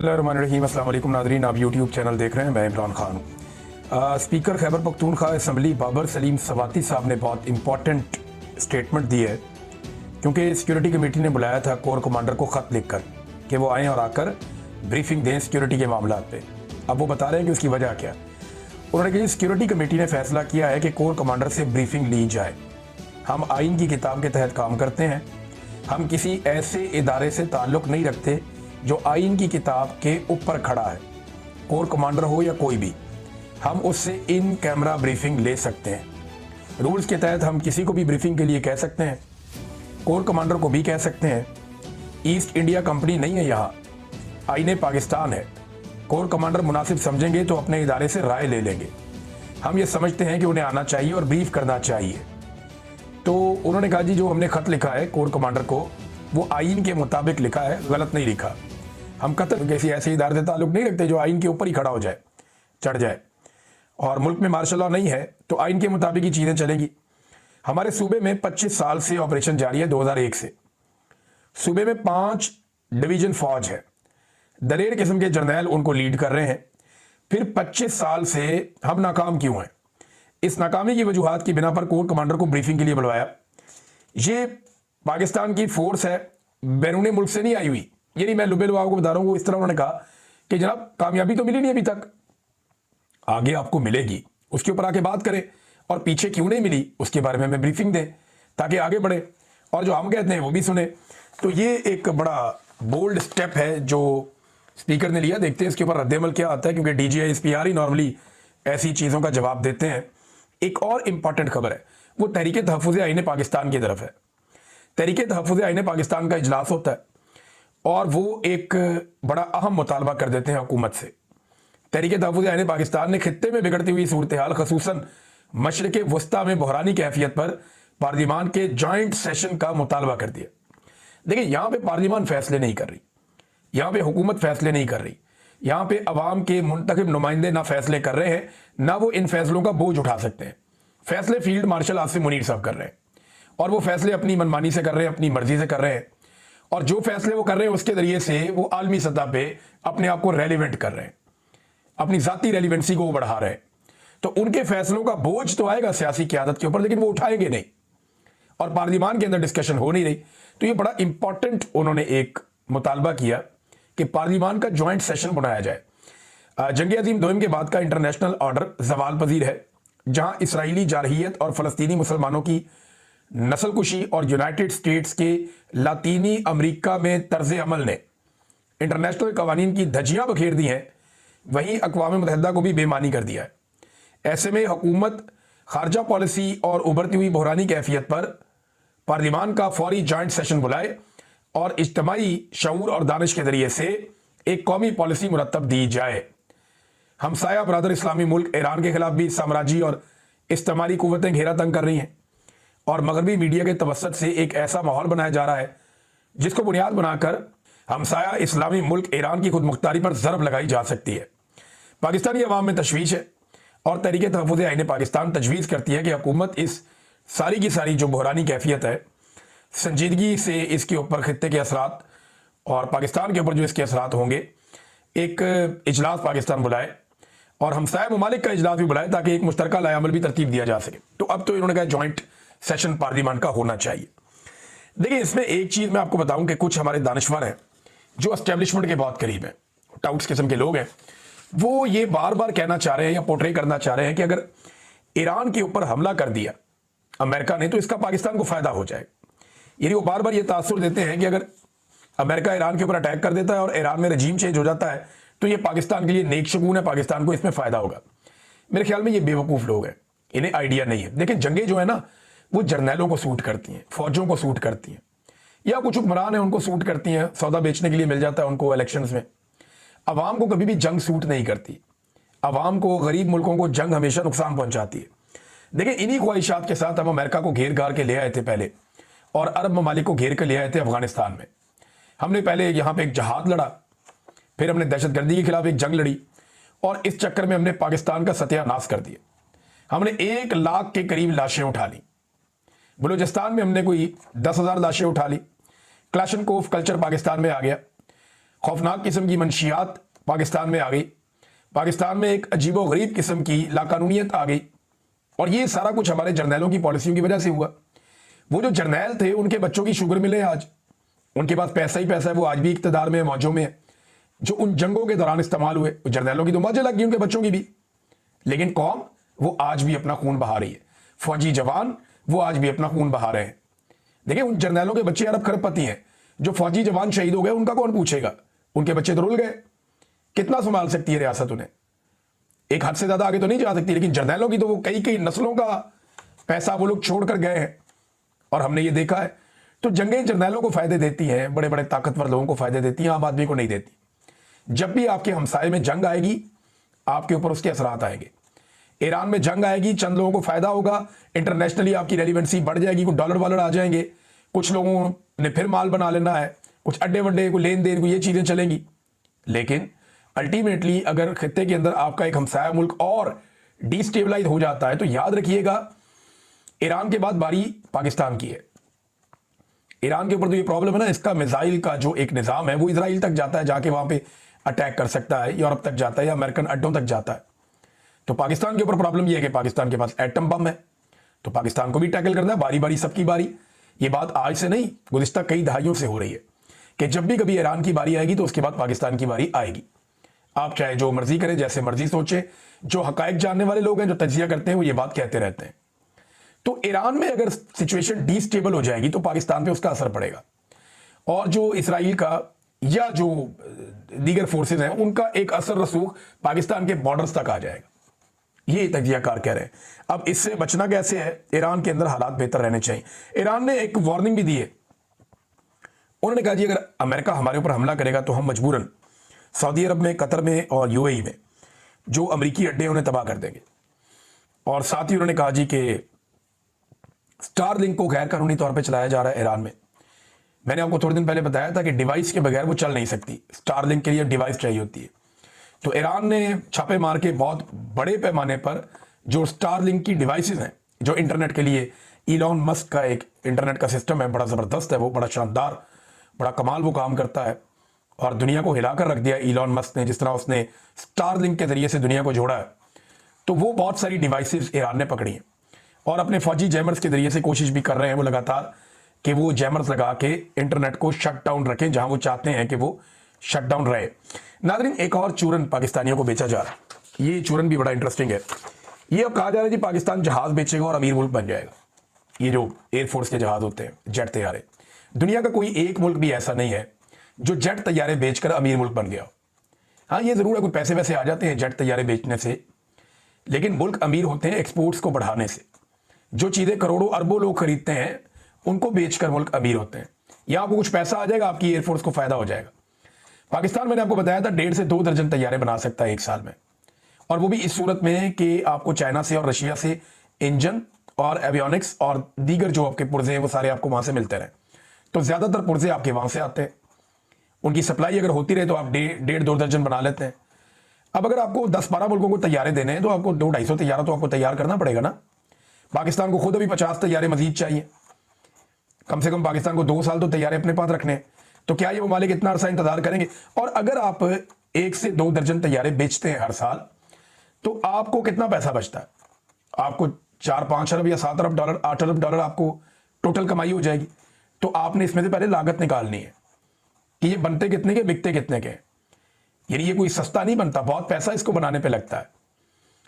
अस्सलाम वालेकुम नादरीन, आप यूट्यूब चैनल देख रहे हैं। मैं इमरान खान हूँ। स्पीकर खैबर पख्तूनख्वा असम्बली बाबर सलीम सवाती साहब ने बहुत इंपॉर्टेंट स्टेटमेंट दी है, क्योंकि सिक्योरिटी कमेटी ने बुलाया था कोर कमांडर को ख़त लिख कर कि वो आएँ और आकर ब्रीफिंग दें सिक्योरिटी के मामला पे। अब वो बता रहे हैं कि उसकी वजह क्या। उन्होंने कहा सिक्योरिटी कमेटी ने फैसला किया है कि कोर कमांडर से ब्रीफिंग ली जाए। हम आइन की किताब के तहत काम करते हैं। हम किसी ऐसे इदारे से ताल्लुक़ नहीं रखते जो आइन की किताब के ऊपर खड़ा है, कोर कमांडर हो या कोई भी। हम उससे इन कैमरा ब्रीफिंग ले सकते हैं। रूल्स के तहत हम किसी को भी ब्रीफिंग के लिए कह सकते हैं, कोर कमांडर को भी कह सकते हैं। ईस्ट इंडिया कंपनी नहीं है, यहाँ आईने पाकिस्तान है। कोर कमांडर मुनासिब समझेंगे तो अपने इदारे से राय ले लेंगे। हम ये समझते हैं कि उन्हें आना चाहिए और ब्रीफ करना चाहिए। तो उन्होंने कहा जी, जो हमने ख़त लिखा है कोर कमांडर को, वो आइन के मुताबिक लिखा है, गलत नहीं लिखा। हम कतई किसी ऐसे इदारे से ताल्लुक़ नहीं रखते जो आइन के ऊपर ही खड़ा हो जाए, चढ़ जाए। और मुल्क में मार्शल लॉ नहीं है तो आइन के मुताबिक ही चीज़ें चलेगी। हमारे सूबे में 25 साल से ऑपरेशन जारी है, 2001 से। सूबे में 5 डिवीज़न फौज है, दलेर किस्म के जर्नैल उनको लीड कर रहे हैं। फिर 25 साल से हम नाकाम क्यों हैं? इस नाकामी की वजूहात की बिना पर कोर कमांडर को ब्रीफिंग के लिए बुलवाया। ये पाकिस्तान की फोर्स है, बैरून मुल्क से नहीं आई हुई। ये नहीं मैं लुबे लुबा को बता रहा हूँ। इस तरह उन्होंने कहा कि जनाब कामयाबी तो मिली नहीं अभी तक, आगे आपको मिलेगी, उसके ऊपर आके बात करें, और पीछे क्यों नहीं मिली उसके बारे में हमें ब्रीफिंग दें ताकि आगे बढ़े और जो हम कहते हैं वो भी सुने। तो ये एक बड़ा बोल्ड स्टेप है जो स्पीकर ने लिया। देखते हैं इसके ऊपर रद्द-ए-अमल क्या आता है, क्योंकि DGI SPR ही नॉर्मली ऐसी चीज़ों का जवाब देते हैं। एक और इम्पॉर्टेंट खबर है, वो तहरीक तहफ़्फ़ुज़ आईन पाकिस्तान की तरफ है। तहरीक तहफ़्फ़ुज़ आईन पाकिस्तान का इजलास होता है और वो एक बड़ा अहम मुतालबा कर देते हैं हुकूमत से। तहरीक तहफ़्फ़ुज़ आईन पाकिस्तान ने खित्ते में बिगड़ती हुई सूरत हाल, ख़ुसूसन मशरिक़ वस्ता में बहरानी कैफियत पर पार्लिमान के जॉइंट सेशन का मुतालबा कर दिया। देखिए, यहाँ पे पार्लिमान फैसले नहीं कर रही, यहाँ पे हुकूमत फैसले नहीं कर रही, यहाँ पे अवाम के मुंतखब नुमाइंदे ना फैसले कर रहे हैं, ना वो इन फैसलों का बोझ उठा सकते हैं। फैसले फील्ड मार्शल आसिम मुनीर साहब कर रहे हैं, और वो फैसले अपनी मनमानी से कर रहे हैं, अपनी मर्जी से कर रहे हैं। और जो फैसले वो कर रहे हैं उसके जरिए से वो आलमी सतह पे अपने आप को रेलिवेंट कर रहे हैं, अपनी जाती रेलिवेंसी को वो बढ़ा रहे हैं। तो उनके फैसलों का बोझ तो आएगा सियासी क़यादत के ऊपर, लेकिन वो उठाएंगे नहीं, और पार्लिमान के अंदर डिस्कशन हो नहीं रही। तो ये बड़ा इंपॉर्टेंट उन्होंने एक मुतालबा किया कि पार्लिमान का ज्वाइंट सेशन बनाया जाए। जंग अजीम दोम के बाद का इंटरनेशनल ऑर्डर जवाल पजीर है, जहां इसराइली जारहियत और फ़लस्तीनी मुसलमानों की नस्लकुशी और यूनाइटेड स्टेट्स के लातीनी अमेरिका में तर्ज अमल ने इंटरनेशनल कवानीन की धज्जियां बखेर दी हैं, वहीं अक़वाम मुत्तहिदा को भी बेमानी कर दिया है। ऐसे में हुकूमत खारजा पॉलिसी और उभरती हुई बहरानी कैफियत पर पार्लिमान का फौरी जॉइंट सेशन बुलाए और इज्तिमाई शऊर और दानिश के जरिए से एक कौमी पॉलिसी मुरतब दी जाए। हमसाया बरादर इस्लामी मुल्क ईरान के खिलाफ भी साम्राज्य और इस्तेमारी कुव्वतें घेरा तंग कर रही हैं, और मगरबी मीडिया के तवस्सुत से एक ऐसा माहौल बनाया जा रहा है जिसको बुनियाद बनाकर हमसाया इस्लामी मुल्क ईरान की खुद मुख्तारी पर ज़रब लगाई जा सकती है। पाकिस्तानी अवाम में तशवीश है, और तहरीक तहफ़्फ़ुज़ आईन पाकिस्तान तजवीज़ करती है कि हुकूमत इस सारी की सारी जो बहरानी कैफियत है, संजीदगी से इसके ऊपर खित्ते के असरात और पाकिस्तान के ऊपर जो इसके असरात होंगे, एक इजलास पाकिस्तान बुलाए और हमसाया ममालिक का इजलास भी बुलाए, ताकि एक मुश्तरका लाएअमल भी तरतीब दिया जा सके। तो अब तो इन्होंने कहा जॉइंट सेशन पार्लिमान का होना चाहिए। देखिए, इसमें एक चीज़ मैं आपको बताऊं कि कुछ हमारे दानिशवर हैं जो एस्टेब्लिशमेंट के बहुत करीब हैं, टाउट्स किस्म के लोग हैं, वो ये बार बार कहना चाह रहे हैं या पोर्ट्रे करना चाह रहे हैं कि अगर ईरान के ऊपर हमला कर दिया अमेरिका ने तो इसका पाकिस्तान को फ़ायदा हो जाएगा। यानी वो बार बार ये तासुर देते हैं कि अगर अमेरिका ईरान के ऊपर अटैक कर देता है और ईरान में रजीम चेंज हो जाता है तो ये पाकिस्तान के लिए नेक शगुन है, पाकिस्तान को इसमें फ़ायदा होगा। मेरे ख्याल में ये बेवकूफ़ लोग हैं, इन्हें आइडिया नहीं है। लेकिन जंगें जो है ना, वो जर्नैलों को सूट करती हैं, फौजों को सूट करती हैं, या कुछ हुक्मरान हैं उनको सूट करती हैं, सौदा बेचने के लिए मिल जाता है उनको इलेक्शंस में। अवाम को कभी भी जंग सूट नहीं करती। अवाम को, गरीब मुल्कों को जंग हमेशा नुकसान पहुंचाती है। देखिए, इन्हीं ख्वाहिशात के साथ हम अमेरिका को घेर घार के ले आए थे पहले, और अरब ममालिक को घेर कर ले आए थे अफगानिस्तान में। हमने पहले यहाँ पे एक जहाद लड़ा, फिर हमने दहशतगर्दी के खिलाफ एक जंग लड़ी, और इस चक्कर में हमने पाकिस्तान का सत्यानाश कर दिया। हमने 1 लाख के करीब लाशें उठा ली। बलूचिस्तान में हमने कोई 10,000 लाशें उठा ली। क्लाशनकोफ कल्चर पाकिस्तान में आ गया। खौफनाक किस्म की मंशियात पाकिस्तान में आ गई, पाकिस्तान में एक अजीबोगरीब किस्म की लाकानूनियत आ गई, और ये सारा कुछ हमारे जर्नैलों की पॉलिसियों की वजह से हुआ। वो जो जर्नैल थे उनके बच्चों की शुगर मिले आज, उनके पास पैसा ही पैसा है, वो आज भी इक़्तिदार में, मौजों में है, जो उन जंगों के दौरान इस्तेमाल हुए। जर्नैलों की तो मौजें लग गई, उनके बच्चों की भी, लेकिन कौम वो आज भी अपना खून बहा रही है। फौजी जवान वो आज भी अपना खून बहा रहे हैं। देखिए, उन जर्नैलों के बच्चे अरब खरबपति हैं। जो फौजी जवान शहीद हो गए उनका कौन पूछेगा? उनके बच्चे तो रुल गए। कितना संभाल सकती है रियासत उन्हें? एक हद से ज्यादा आगे तो नहीं जा सकती, लेकिन जर्नैलों की तो वो कई कई नस्लों का पैसा वो लोग छोड़कर गए हैं, और हमने ये देखा है। तो जंगें जर्नैलों को फायदे देती हैं, बड़े बड़े ताकतवर लोगों को फायदे देती हैं, आम आदमी को नहीं देती। जब भी आपके हमसाये में जंग आएगी, आपके ऊपर उसके असरात आएंगे। ईरान में जंग आएगी, चंद लोगों को फायदा होगा, इंटरनेशनली आपकी रेलिवेंसी बढ़ जाएगी, कुछ डॉलर वॉलर आ जाएंगे, कुछ लोगों ने फिर माल बना लेना है, कुछ अड्डे वड्डे को लेन देन को, ये चीजें चलेंगी। लेकिन अल्टीमेटली अगर खित्ते के अंदर आपका एक हमसाया मुल्क और डिस्टेबलाइज हो जाता है, तो याद रखिएगा ईरान के बाद बारी पाकिस्तान की है। ईरान के ऊपर तो ये प्रॉब्लम है ना, इसका मिसाइल का जो एक निजाम है वो इजराइल तक जाता है, जाके वहां पे अटैक कर सकता है, यूरोप तक जाता है या अमेरिकन अड्डों तक जाता है। तो पाकिस्तान के ऊपर प्रॉब्लम यह है कि पाकिस्तान के पास एटम बम है, तो पाकिस्तान को भी टैकल करना है, बारी बारी सबकी बारी। ये बात आज से नहीं, गुज़िश्ता कई दहाइयों से हो रही है कि जब भी कभी ईरान की बारी आएगी तो उसके बाद पाकिस्तान की बारी आएगी। आप चाहे जो मर्जी करें, जैसे मर्जी सोचे, जो हकायक जानने वाले लोग हैं, जो तजिया करते हैं, वो ये बात कहते रहते हैं। तो ईरान में अगर सिचुएशन डिस्टेबल हो जाएगी तो पाकिस्तान पे उसका असर पड़ेगा, और जो इसराइल का या जो दीगर फोर्सेज हैं उनका एक असर रसूख पाकिस्तान के बॉर्डर्स तक आ जाएगा। ये तजियाकार कह रहे हैं। अब इससे बचना कैसे है? ईरान के अंदर हालात बेहतर रहने चाहिए। ईरान ने एक वार्निंग भी दी है। उन्होंने कहा जी अगर अमेरिका हमारे ऊपर हमला करेगा तो हम मजबूरन सऊदी अरब में, कतर में और यूएई में जो अमरीकी अड्डे उन्हें तबाह कर देंगे। और साथ ही उन्होंने कहा जी कि स्टारलिंक को गैर कानूनी तौर पर चलाया जा रहा है ईरान में। मैंने आपको थोड़े दिन पहले बताया था कि डिवाइस के बगैर वो चल नहीं सकती, स्टारलिंक के लिए डिवाइस चाहिए होती है। तो ईरान ने छापे मार के बहुत बड़े पैमाने पर जो स्टारलिंक की डिवाइसेस हैं, जो इंटरनेट के लिए इलॉन मस्क का एक इंटरनेट का सिस्टम है, बड़ा ज़बरदस्त है, वो बड़ा शानदार, बड़ा कमाल वो काम करता है, और दुनिया को हिलाकर रख दिया इलॉन मस्क ने, जिस तरह उसने स्टारलिंक के जरिए से दुनिया को जोड़ा है। तो वो बहुत सारी डिवाइसेस ईरान ने पकड़ी हैं, और अपने फौजी जैमर्स के जरिए से कोशिश भी कर रहे हैं वो लगातार कि वो जैमर्स लगा के इंटरनेट को शट डाउन रखें जहां वो चाहते हैं कि वो शट डाउन रहे। नाज़रीन, एक और चूरन पाकिस्तानियों को बेचा जा रहा है। ये चूरन भी बड़ा इंटरेस्टिंग है। ये अब कहा जा रहा है कि पाकिस्तान जहाज बेचेगा और अमीर मुल्क बन जाएगा। ये जो एयरफोर्स के जहाज होते हैं, जेट तैयारे, दुनिया का कोई एक मुल्क भी ऐसा नहीं है जो जेट तैयारे बेचकर अमीर मुल्क बन गया। हाँ, ये जरूर है कुछ पैसे वैसे आ जाते हैं जेट तैयारे बेचने से, लेकिन मुल्क अमीर होते हैं एक्सपोर्ट्स को बढ़ाने से। जो चीजें करोड़ों अरबों लोग खरीदते हैं उनको बेचकर मुल्क अमीर होते हैं। यहां आपको कुछ पैसा आ जाएगा, आपकी एयरफोर्स को फायदा हो जाएगा। पाकिस्तान, मैंने आपको बताया था, 1.5 से 2 दर्जन तैयारे बना सकता है एक साल में, और वो भी इस सूरत में कि आपको चाइना से और रशिया से इंजन और एवियोनिक्स और दीगर जो आपके पुर्जे हैं वो सारे आपको वहां से मिलते रहे। तो ज्यादातर पुर्जे आपके वहां से आते हैं। उनकी सप्लाई अगर होती रहे तो आप 1.5-2 दर्जन बना लेते हैं। अब अगर आपको 10-12 मुल्कों को तैयारे देने हैं तो आपको 200-250 तैयारा तो आपको तैयार करना पड़ेगा ना। पाकिस्तान को खुद अभी 50 तैयारे मजीद चाहिए, कम से कम पाकिस्तान को 2 साल तो तैयारे अपने पास रखने हैं। तो क्या ये ममालिक इतना अरसा इंतजार करेंगे? और अगर आप 1 से 2 दर्जन तैयारे बेचते हैं हर साल, तो आपको कितना पैसा बचता है? आपको 4-5 अरब या 7 अरब डॉलर, 8 अरब डॉलर आपको टोटल कमाई हो जाएगी। तो आपने इसमें से पहले लागत निकालनी है कि ये बनते कितने के, बिकते कितने के। यानी ये कोई सस्ता नहीं बनता, बहुत पैसा इसको बनाने पे लगता है।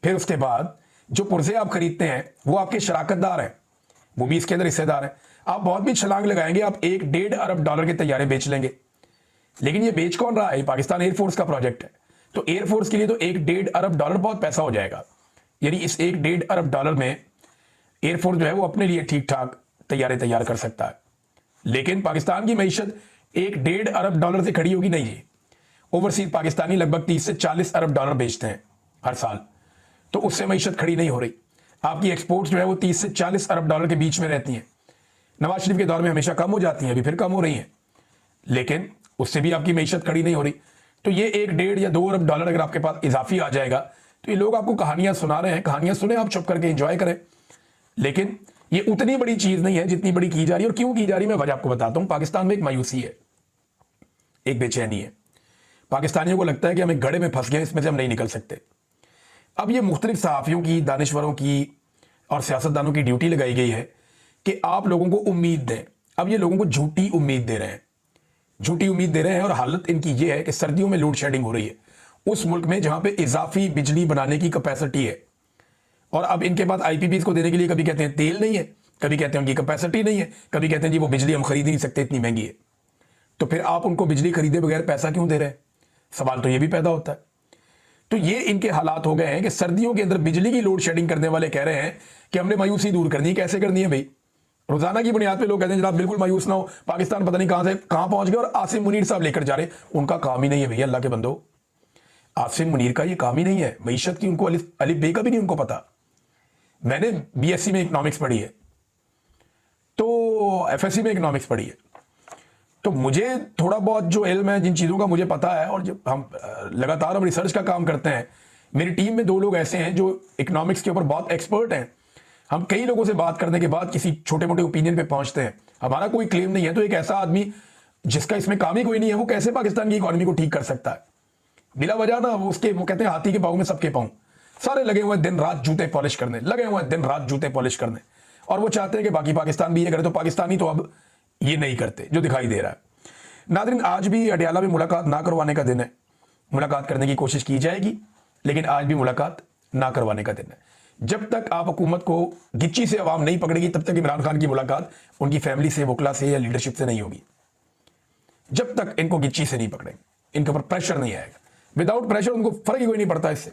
फिर उसके बाद जो पुर्जे आप खरीदते हैं वो आपके शराकतदार हैं, वो भी इसके अंदर हिस्सेदार हैं। आप बहुत भी छलांग लगाएंगे, आप 1-1.5 अरब डॉलर के तैयारे बेच लेंगे, लेकिन ये बेच कौन रहा है? पाकिस्तान एयरफोर्स का प्रोजेक्ट है। तो एयरफोर्स के लिए तो 1-1.5 अरब डॉलर बहुत पैसा हो जाएगा। यानी इस 1-1.5 अरब डॉलर में एयरफोर्स जो है वो अपने लिए ठीक ठाक तैयारे तैयार कर सकता है। लेकिन पाकिस्तान की मईशत 1-1.5 अरब डॉलर से खड़ी होगी नहीं जी। ओवरसीज पाकिस्तानी लगभग 30 से 40 अरब डॉलर बेचते हैं हर साल, तो उससे मईशत खड़ी नहीं हो रही। आपकी एक्सपोर्ट्स जो है वो 30 से 40 अरब डॉलर के बीच में रहती हैं। नवाज शरीफ के दौर में हमेशा कम हो जाती हैं, अभी फिर कम हो रही हैं, लेकिन उससे भी आपकी मईशत खड़ी नहीं हो रही। तो ये 1-1.5 या 2 अरब डॉलर अगर आपके पास इजाफी आ जाएगा तो ये लोग आपको कहानियां सुना रहे हैं, कहानियां सुने, आप चुप करके एंजॉय करें। लेकिन ये उतनी बड़ी चीज नहीं है जितनी बड़ी की जा रही है। और क्यों की जा रही है मैं वजह आपको बताता हूं। पाकिस्तान में एक मायूसी है, एक बेचैनी है। पाकिस्तानियों को लगता है कि हमें गड़े में फंस गए, इसमें से हम नहीं निकल सकते। अब ये मुख्तलिफ सहाफ़ियों की, दानिश्वरों की और सियासतदानों की ड्यूटी लगाई गई है कि आप लोगों को उम्मीद दें। अब ये लोगों को झूठी उम्मीद दे रहे हैं, झूठी उम्मीद दे रहे हैं। और हालत इनकी ये है कि सर्दियों में लोड शेडिंग हो रही है उस मुल्क में जहां पे इजाफी बिजली बनाने की कैपेसिटी है। और अब इनके पास आईपीपीज को देने के लिए कभी कहते हैं तेल नहीं है, कभी कहते हैं उनकी कैपेसिटी नहीं है, कभी कहते हैं जी वो बिजली हम खरीद नहीं सकते, इतनी महंगी है। तो फिर आप उनको बिजली खरीदे बगैर पैसा क्यों दे रहे हैं? सवाल तो ये भी पैदा होता है। तो ये इनके हालात हो गए हैं कि सर्दियों के अंदर बिजली की लोड शेडिंग करने वाले कह रहे हैं कि हमने मायूसी दूर करनी है। कैसे करनी है भाई? रोजाना की बुनियाद पे लोग कहते हैं जनाब बिल्कुल मायूस ना हो, पाकिस्तान पता नहीं कहां से कहां पहुंच गया और आसिम मुनीर साहब लेकर जा रहे। उनका काम ही नहीं है भैया, अल्लाह के बंदो, आसिम मुनीर का ये काम ही नहीं है। मईशत की उनको अलिफ बे का भी नहीं उनको पता। मैंने बीएससी में इकोनॉमिक्स पढ़ी है, तो एफएससी में इकोनॉमिक्स पढ़ी है, तो मुझे थोड़ा बहुत जो इल्म है, जिन चीज़ों का मुझे पता है, और जब हम लगातार हम रिसर्च का काम करते हैं, मेरी टीम में 2 लोग ऐसे हैं जो इकोनॉमिक्स के ऊपर बहुत एक्सपर्ट हैं। हम कई लोगों से बात करने के बाद किसी छोटे मोटे ओपिनियन पे पहुंचते हैं। हमारा कोई क्लेम नहीं है, तो एक ऐसा आदमी जिसका इसमें काम ही कोई नहीं है, वो कैसे पाकिस्तान की इकोनॉमी को ठीक कर सकता है? बिला वजह ना वो कहते हैं हाथी के पाँव में सबके पाँव, सारे लगे हुए दिन रात जूते पॉलिश करने, लगे हुए दिन रात जूते पॉलिश करने, और वो चाहते हैं कि बाकी पाकिस्तान भी ये करे। तो पाकिस्तानी तो अब ये नहीं करते जो दिखाई दे रहा है। नादरीन, आज भी अडियाला में मुलाकात ना करवाने का दिन है। मुलाकात करने की कोशिश की जाएगी, लेकिन आज भी मुलाकात ना करवाने का दिन है। जब तक आप हुकूमत को गिच्ची से अवाम नहीं पकड़ेगी, तब तक इमरान खान की मुलाकात उनकी फैमिली से, वकला से या लीडरशिप से नहीं होगी। जब तक इनको गिच्ची से नहीं पकड़ेंगे, इनके ऊपर प्रेशर नहीं आएगा। विदाउट प्रेशर उनको फर्क ही कोई नहीं पड़ता इससे।